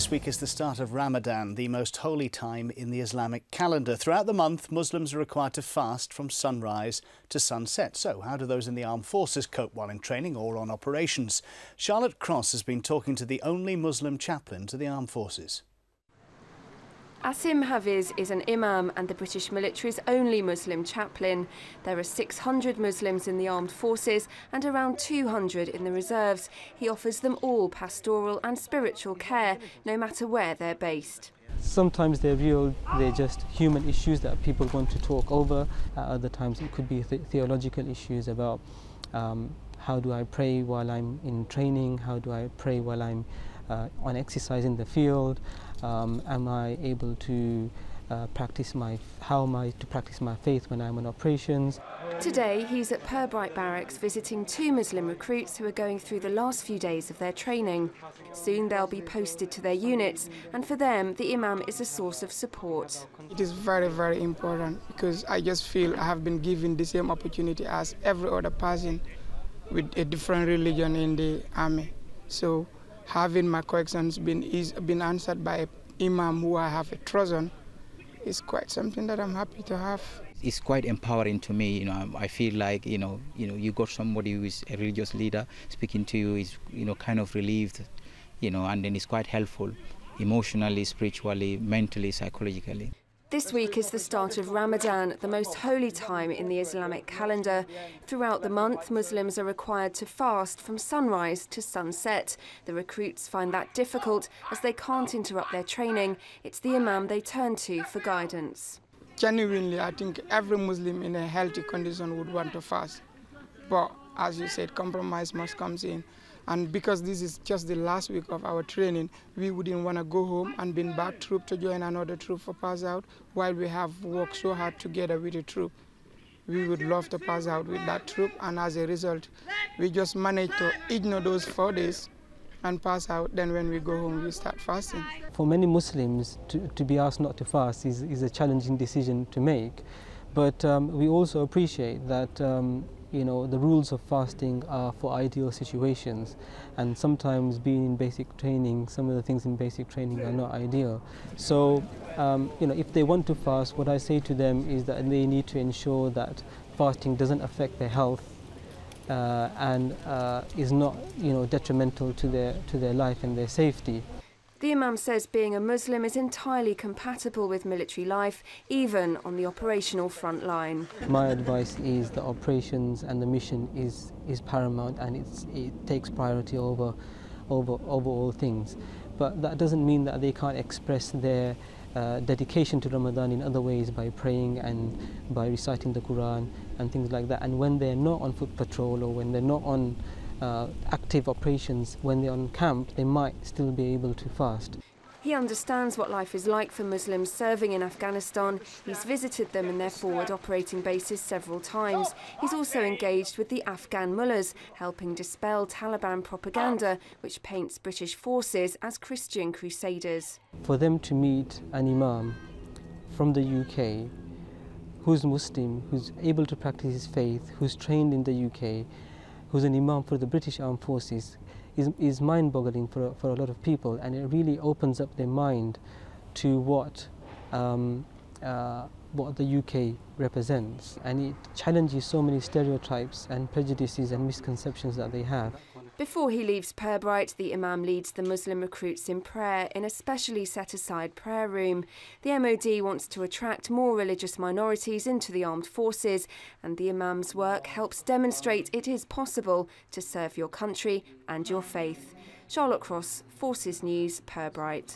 This week is the start of Ramadan, the most holy time in the Islamic calendar. Throughout the month, Muslims are required to fast from sunrise to sunset. So how do those in the armed forces cope while in training or on operations? Charlotte Cross has been talking to the only Muslim chaplain to the armed forces. Asim Hafiz is an imam and the British military's only Muslim chaplain. There are 600 Muslims in the armed forces and around 200 in the reserves. He offers them all pastoral and spiritual care, no matter where they're based. Sometimes they're just human issues that people want to talk over. At other times it could be theological issues about how do I pray while I'm in training, how do I pray while I'm on exercise in the field, am I able to how am I to practice my faith when I'm on operations. Today he's at Purbright Barracks visiting 2 Muslim recruits who are going through the last few days of their training. Soon they'll be posted to their units, and for them the imam is a source of support. It is very, very important because I just feel I have been given the same opportunity as every other person with a different religion in the army. So having my questions been answered by an imam who I have a trust on is quite something that I'm happy to have. It's quite empowering to me. I feel like you got somebody who is a religious leader speaking to you is kind of relieved, and then it's quite helpful emotionally, spiritually, mentally, psychologically. This week is the start of Ramadan, the most holy time in the Islamic calendar. Throughout the month, Muslims are required to fast from sunrise to sunset. The recruits find that difficult as they can't interrupt their training. It's the imam they turn to for guidance. Genuinely, I think every Muslim in a healthy condition would want to fast. But as you said, compromise must come in. And because this is just the last week of our training, we wouldn't want to go home and bring back troop to join another troop for pass out while we have worked so hard together with the troop. We would love to pass out with that troop, and as a result, we just managed to ignore those 4 days and pass out. Then when we go home, we start fasting. For many Muslims, to be asked not to fast is a challenging decision to make. But we also appreciate that the rules of fasting are for ideal situations, and sometimes being in basic training, some of the things in basic training are not ideal. So if they want to fast, what I say to them is that they need to ensure that fasting doesn't affect their health and is not detrimental to their life and their safety. The imam says being a Muslim is entirely compatible with military life, even on the operational front line. My advice is that operations and the mission is paramount, and it takes priority over all things. But that doesn't mean that they can't express their dedication to Ramadan in other ways, by praying and by reciting the Quran and things like that. And when they're not on foot patrol, or when they're not on active operations, when they're on camp, they might still be able to fast. He understands what life is like for Muslims serving in Afghanistan. He's visited them in their forward operating bases several times. He's also engaged with the Afghan mullahs, helping dispel Taliban propaganda, which paints British forces as Christian crusaders. For them to meet an imam from the UK, who's Muslim, who's able to practice his faith, who's trained in the UK, who's an imam for the British Armed Forces, is mind-boggling for a lot of people, and it really opens up their mind to what the UK represents, and it challenges so many stereotypes and prejudices and misconceptions that they have. Before he leaves Purbright, the imam leads the Muslim recruits in prayer in a specially set-aside prayer room. The MOD wants to attract more religious minorities into the armed forces, and the imam's work helps demonstrate it is possible to serve your country and your faith. Charlotte Cross, Forces News, Purbright.